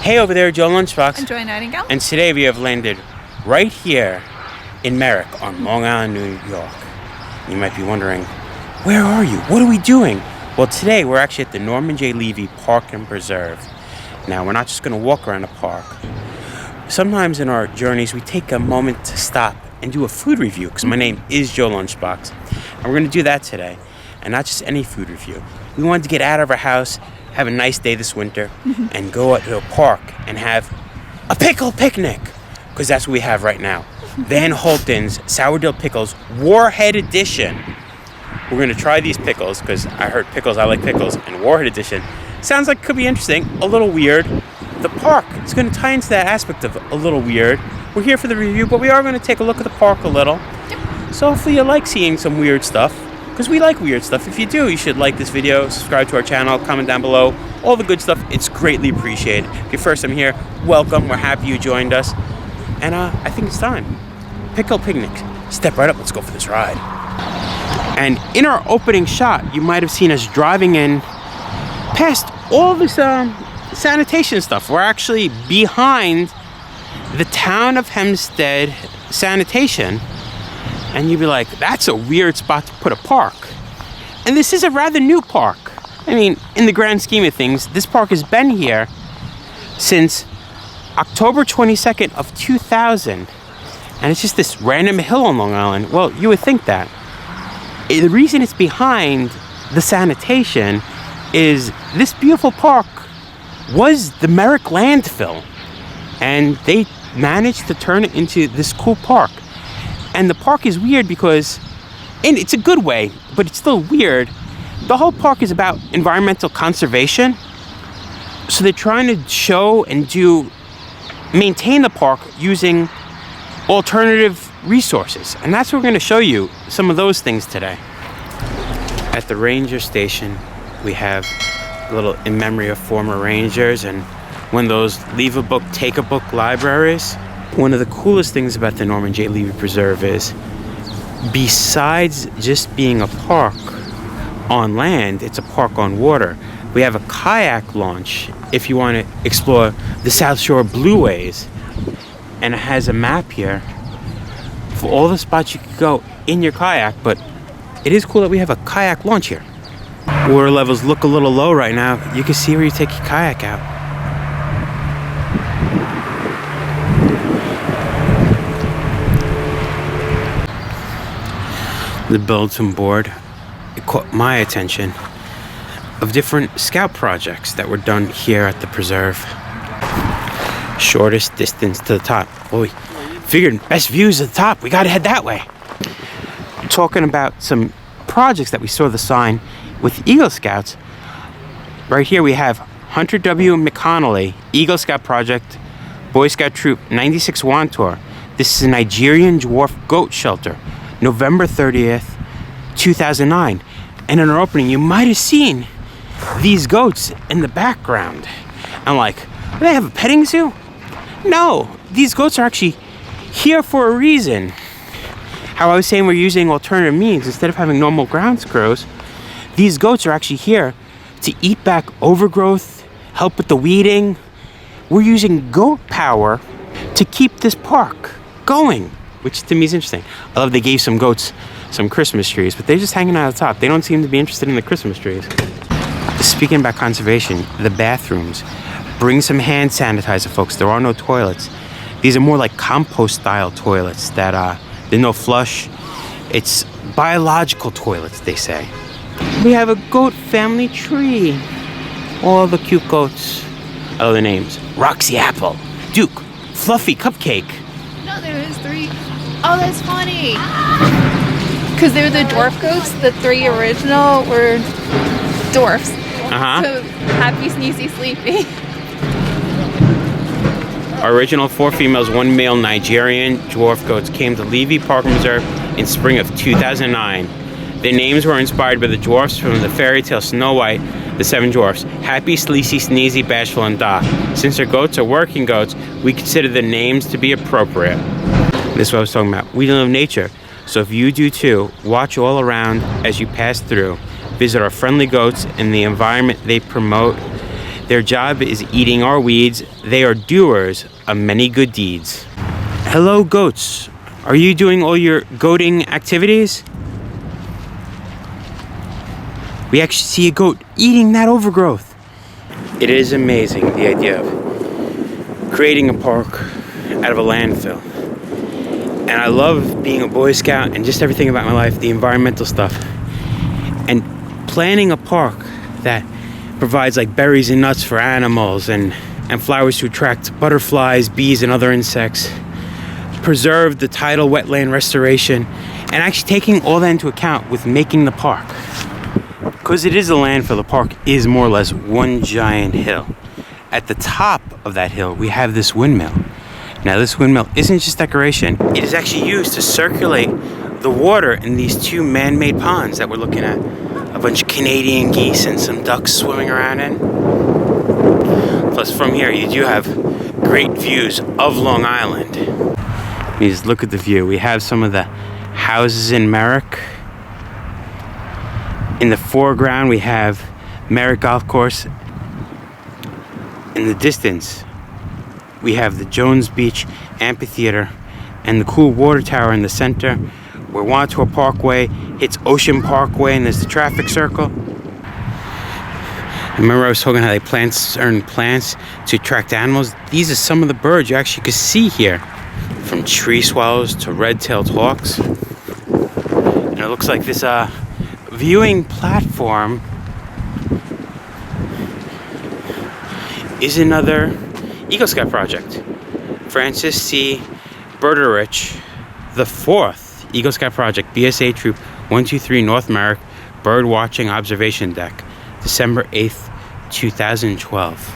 Hey over there, Joe Lunchbox. And Joy Nightingale. And today we have landed right here in Merrick on Long Island, New York. You might be wondering, where are you? What are we doing? Well, today we're actually at the Norman J. Levy Park and Preserve. Now, we're not just going to walk around the park. Sometimes in our journeys, we take a moment to stop and do a food review, because my name is Joe Lunchbox. And we're going to do that today. And not just any food review. We wanted to get out of our house, have a nice day this winter, and go out to a park and have a pickle picnic, because that's what we have right now. Van Holten's Sour Dill Pickles Warhead Edition. We're going to try these pickles, because I heard pickles, I like pickles, and Warhead Edition sounds like it could be interesting, a little weird. The park is going to tie into that aspect of a little weird. We're here for the review, but we are going to take a look at the park a little. So hopefully you like seeing some weird stuff, because we like weird stuff. If you do, you should like this video, subscribe to our channel, comment down below, all the good stuff. It's greatly appreciated. If you're first time here, welcome. We're happy you joined us. And I think it's time. Pickle Picnic. Step right up. Let's go for this ride. And in our opening shot, you might have seen us driving in past all this sanitation stuff. We're actually behind the town of Hempstead sanitation. And you'd be like, that's a weird spot to put a park. And this is a rather new park. I mean, in the grand scheme of things, this park has been here since October 22nd of 2000. And it's just this random hill on Long Island. Well, you would think that. The reason it's behind the sanitation is this beautiful park was the Merrick landfill. And they managed to turn it into this cool park. And the park is weird because, and it's a good way, but it's still weird. The whole park is about environmental conservation. So they're trying to show and maintain the park using alternative resources. And that's what we're going to show you, some of those things today. At the ranger station, we have a little in memory of former rangers and one of those leave a book, take a book libraries. One of the coolest things about the Norman J. Levy Preserve is, besides just being a park on land, it's a park on water. We have a kayak launch if you want to explore the South Shore Blueways. And it has a map here for all the spots you could go in your kayak, but it is cool that we have a kayak launch here. Water levels look a little low right now. You can see where you take your kayak out. The bulletin board, it caught my attention, of different scout projects that were done here at the preserve. Shortest distance to the top. Well, we figured best views at the top. We gotta head that way. Talking about some projects that we saw the sign with Eagle Scouts. Right here we have Hunter W. McConnelly, Eagle Scout Project, Boy Scout Troop 96 Wand Tour. This is a Nigerian dwarf goat shelter. November 30th, 2009. And in our opening, you might have seen these goats in the background. I'm like, do they have a petting zoo? No, these goats are actually here for a reason. How I was saying we're using alternative means instead of having normal ground squirrels, these goats are actually here to eat back overgrowth, help with the weeding. We're using goat power to keep this park going, which to me is interesting. I love they gave some goats some Christmas trees, but they're just hanging out at the top. They don't seem to be interested in the Christmas trees. Speaking about conservation, the bathrooms. Bring some hand sanitizer, folks. There are no toilets. These are more like compost-style toilets that there's no flush. It's biological toilets, they say. We have a goat family tree. All the cute goats. I love the names. Roxy Apple, Duke, Fluffy Cupcake. No, there is 3. Oh, that's funny. Because they were the dwarf goats. The 3 original were dwarfs. So Happy, Sneezy, Sleepy. Our original 4 females, 1 male Nigerian dwarf goats came to Levy Park and Preserve in spring of 2009. Their names were inspired by the dwarfs from the fairy tale Snow White, the 7 dwarfs, Happy, Sleazy, Sneezy, Bashful, and Doc. Since their goats are working goats, we consider the names to be appropriate. This is what I was talking about. We love nature. So if you do too, watch all around as you pass through. Visit our friendly goats and the environment they promote. Their job is eating our weeds. They are doers of many good deeds. Hello, goats. Are you doing all your goating activities? We actually see a goat eating that overgrowth. It is amazing, the idea of creating a park out of a landfill. And I love being a Boy Scout and just everything about my life, the environmental stuff. And planning a park that provides like berries and nuts for animals and flowers to attract butterflies, bees, and other insects. Preserve the tidal wetland restoration, and actually taking all that into account with making the park. Because it is a landfill, the park is more or less one giant hill. At the top of that hill, we have this windmill. Now, this windmill isn't just decoration. It is actually used to circulate the water in these two man-made ponds that we're looking at. A bunch of Canadian geese and some ducks swimming around in. Plus, from here, you do have great views of Long Island. You just look at the view. We have some of the houses in Merrick. In the foreground, we have Merrick Golf Course. In the distance, we have the Jones Beach Amphitheater and the cool water tower in the center, where Wantua Parkway hits Ocean Parkway, and there's the traffic circle. Remember I was talking how they plant certain plants to attract animals? These are some of the birds you actually could see here, from tree swallows to red-tailed hawks. And it looks like this viewing platform is another Eagle Scout project. Francis C. Berderich, the fourth Eagle Scout project, BSA Troop 123 North Merrick Bird Watching Observation Deck, December 8th, 2012.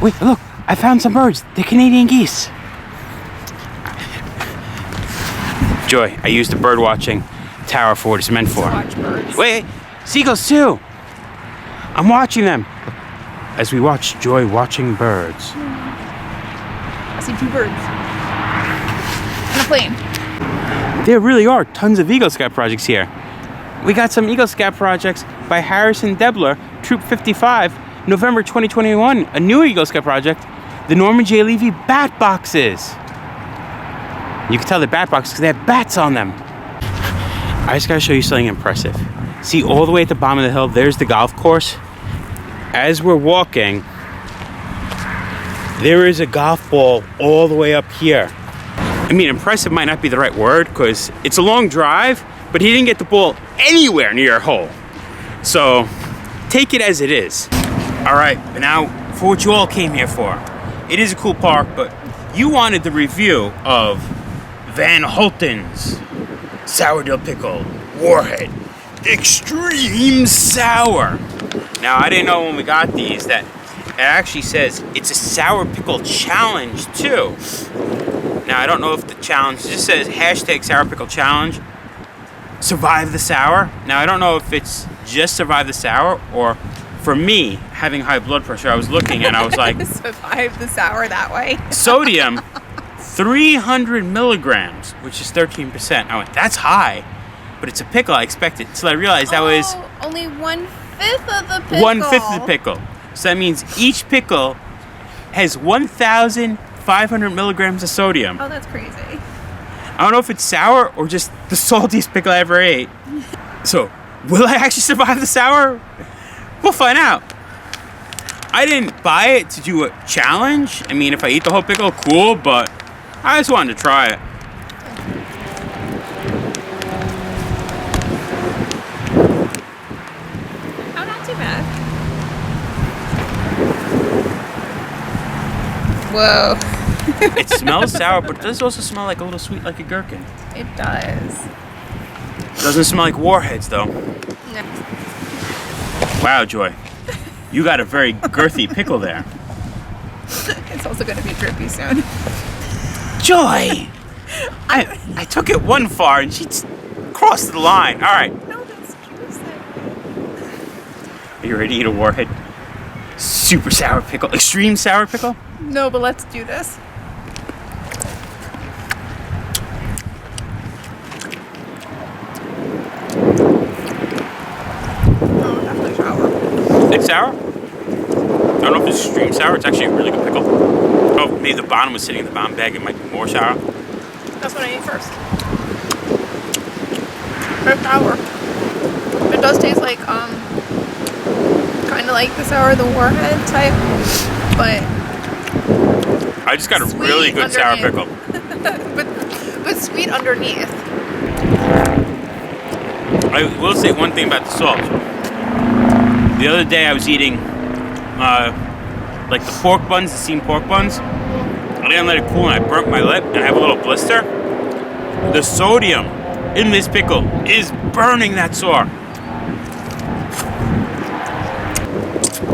Wait, look, I found some birds. They're Canadian geese. Joy, I used the bird watching tower for what it's meant for. Watch birds. Wait, seagulls too. I'm watching them. As we watch Joy watching birds. I see two birds. And a plane. There really are tons of Eagle Scout projects here. We got some Eagle Scout projects by Harrison Debler, Troop 55, November 2021. A new Eagle Scout project, the Norman J. Levy bat boxes. You can tell they're bat boxes because they have bats on them. I just gotta show you something impressive. See, all the way at the bottom of the hill, there's the golf course. As we're walking, there is a golf ball all the way up here. I mean, impressive might not be the right word because it's a long drive, but he didn't get the ball anywhere near a hole. So, take it as it is. All right, but now for what you all came here for. It is a cool park, but you wanted the review of Van Holten's Sour Dill Pickle Warhead Extreme Sour. Now, I didn't know when we got these that it actually says it's a sour pickle challenge too. Now, I don't know if the challenge just says hashtag sour pickle challenge, survive the sour. Now, I don't know if it's just survive the sour or for me, having high blood pressure, I was looking and I was like, survive the sour that way. Sodium, 300 milligrams, which is 13%. I went, that's high, but it's a pickle. I expected, until I realized that was only 1/5 of the pickle. 1/5 of the pickle. So that means each pickle has 1,500 milligrams of sodium. Oh, that's crazy. I don't know if it's sour or just the saltiest pickle I ever ate. So, will I actually survive the sour? We'll find out. I didn't buy it to do a challenge. I mean, if I eat the whole pickle, cool, but I just wanted to try it. Oh, not too bad. Whoa. It smells sour, but it does also smell like a little sweet, like a gherkin. It does. Doesn't smell like Warheads, though. No. Wow, Joy. You got a very girthy pickle there. It's also going to be drippy soon. Joy! I took it one far and she crossed the line. All right. No, that's juicy. Are you ready to eat a Warhead? Super sour pickle. Extreme sour pickle? No, but let's do this. Oh, definitely sour. It's sour? don't know if it's extreme sour. It's actually a really good pickle. Oh, maybe the bottom was sitting in the bottom bag. It might be more sour. That's what I ate first. It's sour. It does taste like, kind of like the sour the Warhead type, but I just got a really good sour pickle. but sweet underneath. I will say one thing about the salt. The other day I was eating like the pork buns, the steamed pork buns. I didn't let it cool and I burnt my lip and I have a little blister. The sodium in this pickle is burning that sore.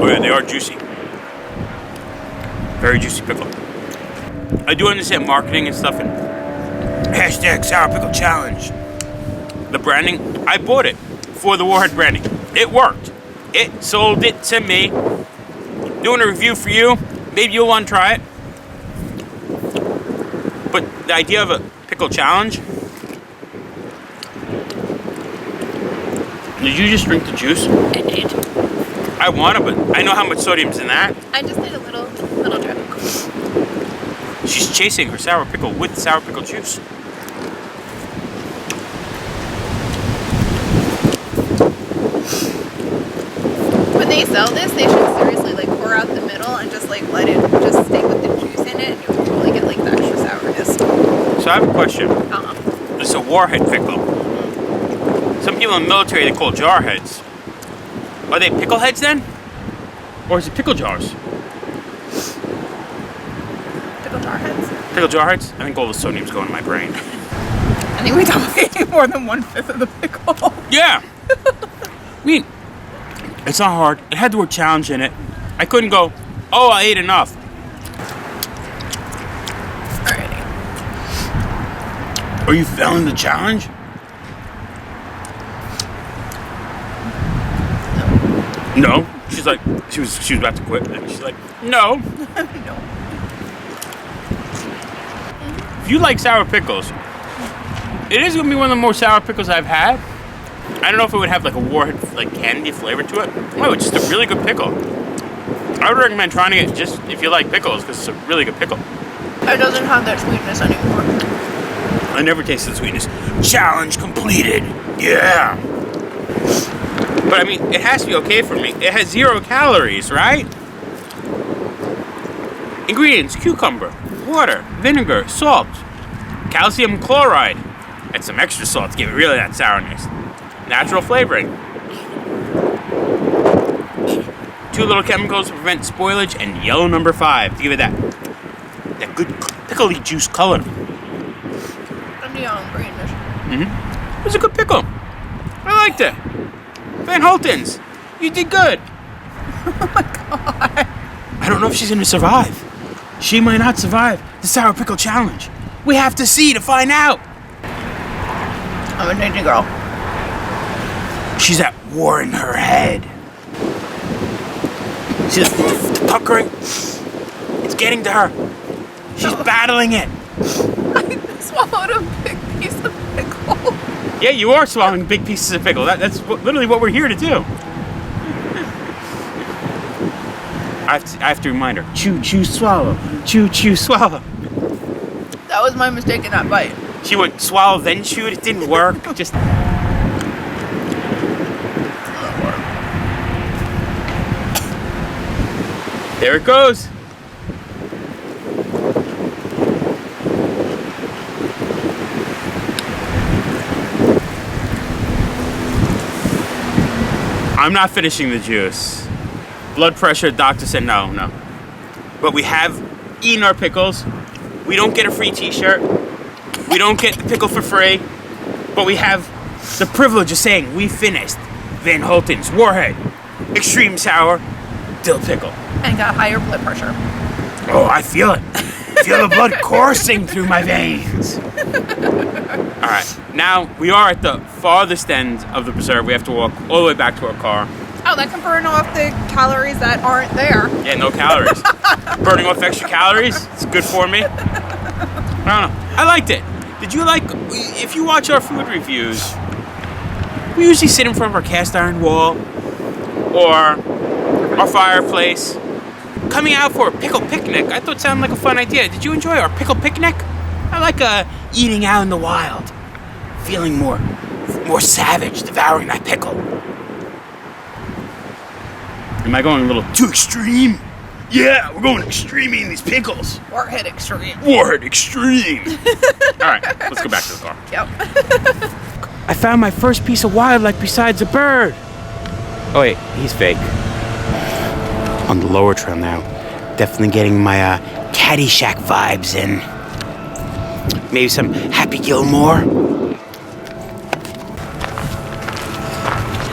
Oh yeah, they are juicy. Very juicy pickle. I do understand marketing and stuff and hashtag sour pickle challenge. The branding, I bought it for the Warhead branding. It worked. It sold it to me. Doing a review for you. Maybe you'll want to try it. But the idea of a pickle challenge. Did you just drink the juice? I did. I want to, but I know how much sodium's in that. I just need a little drink. She's chasing her sour pickle with sour pickle juice. When they sell this, they should seriously like pour out the middle and just like let it just stay with the juice in it, and you'll totally get like the extra sourness. So I have a question. Uh-huh. It's a Warhead pickle. Some people in the military they call jar heads. Are they pickle heads then? Or is it pickle jars? Pickle jar heads. Pickle jar heads? I think all the sodium's going in my brain. I think we ate more than 1/5 of the pickle. Yeah. I mean, it's not hard. It had the word challenge in it. I couldn't go, oh, I ate enough. Alrighty. Are you failing the challenge? No. She's like, she was about to quit, and she's like, no. No. If you like sour pickles, it is gonna be one of the more sour pickles I've had. I don't know if it would have like a Warhead like candy flavor to it. Oh, it's just a really good pickle. I would recommend trying it just if you like pickles because it's a really good pickle. It doesn't have that sweetness anymore. I never tasted the sweetness. Challenge completed. Yeah. But I mean, it has to be okay for me. It has 0 calories, right? Ingredients: cucumber, water, vinegar, salt, calcium chloride, and some extra salt to give it really that sourness. Natural flavoring. 2 little chemicals to prevent spoilage, and yellow number 5 to give it that good pickly juice color. And the greenish. It was a good pickle. I liked it. Van Holten's, you did good. Oh my god. I don't know if she's gonna survive. She might not survive the sour pickle challenge. We have to see to find out. I'm a dainty girl. She's at war in her head. She's puckering. It's getting to her. She's battling it. I swallowed a big piece of pickle. Yeah, you are swallowing big pieces of pickle. That's literally what we're here to do. I have to remind her. Chew, chew, swallow. Chew, chew, swallow. That was my mistake in that bite. She would swallow then chew it. It didn't work. Just. There it goes. I'm not finishing the juice. Blood pressure, doctor said no. But we have eaten our pickles. We don't get a free t-shirt. We don't get the pickle for free. But we have the privilege of saying we finished Van Holten's Warhead Extreme Sour Dill Pickle. And got higher blood pressure. Oh, I feel it. I feel the blood coursing through my veins. All right, now we are at the farthest end of the preserve. We have to walk all the way back to our car. Oh, that can burn off the calories that aren't there. Yeah, no calories. Burning off extra calories. It's good for me. I don't know. I liked it. Did you like? If you watch our food reviews, we usually sit in front of our cast iron wall or our fireplace, coming out for a pickle picnic. I thought it sounded like a fun idea. Did you enjoy our pickle picnic? I like eating out in the wild, feeling more savage, devouring that pickle. Am I going a little too extreme? Yeah, we're going extreme eating these pickles. Warhead extreme. Warhead extreme. All right, let's go back to the car. Yep. I found my first piece of wildlife besides a bird. Oh wait, he's fake. On the lower trail now, definitely getting my Caddyshack vibes in. Maybe some Happy Gilmore.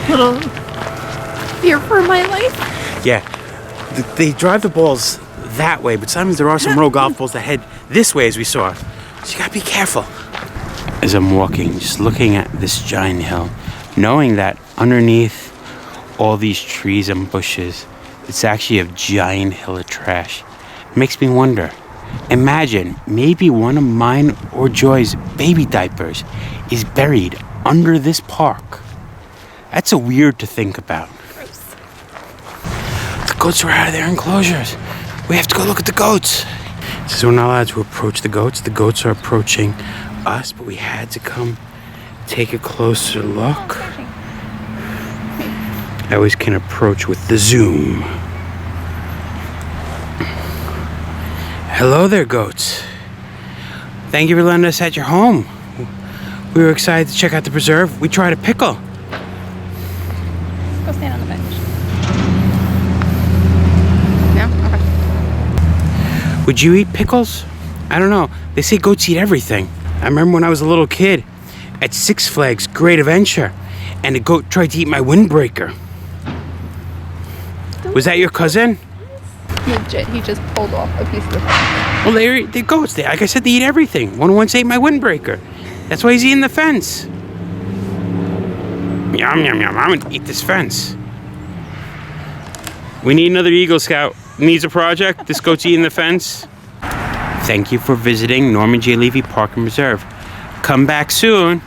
Little fear for my life. Yeah, they drive the balls that way, but sometimes there are some real golf balls that head this way, as we saw. So you gotta be careful. As I'm walking, just looking at this giant hill, knowing that underneath all these trees and bushes, it's actually a giant hill of trash. It makes me wonder. Imagine maybe one of mine or Joy's baby diapers is buried under this park. That's a weird to think about. Gross. The goats are out of their enclosures. We have to go look at the goats. It says we're not allowed to approach the goats. The goats are approaching us, but we had to come take a closer look. I always can approach with the zoom. Hello there, goats. Thank you for letting us at your home. We were excited to check out the preserve. We tried a pickle. Go stand on the bench. No? Okay. Would you eat pickles? I don't know. They say goats eat everything. I remember when I was a little kid at Six Flags Great Adventure, and a goat tried to eat my windbreaker. Was that your cousin? Legit, he just pulled off a piece of the fence. Well, they're goats. Like I said, they eat everything. One once ate my windbreaker. That's why he's eating the fence. Yum, yum, yum. I'm gonna eat this fence. We need another Eagle Scout. Needs a project. This goat's eating the fence. Thank you for visiting Norman J. Levy Park and Preserve. Come back soon.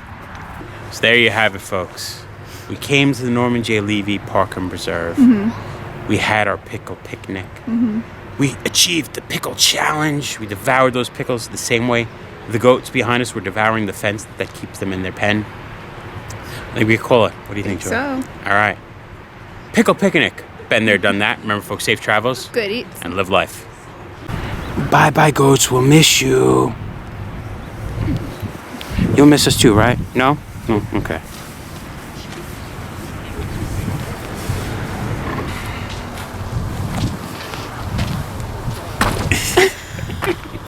So there you have it, folks. We came to the Norman J. Levy Park and Preserve. We had our pickle picnic. We achieved the pickle challenge. We devoured those pickles the same way the goats behind us were devouring the fence that keeps them in their pen. Maybe we call it. What do you think, Joy? So. All right. Pickle picnic. Been there, done that. Remember, folks, safe travels. Good eats. And live life. Bye-bye, goats. We'll miss you. You'll miss us too, right? No? Okay.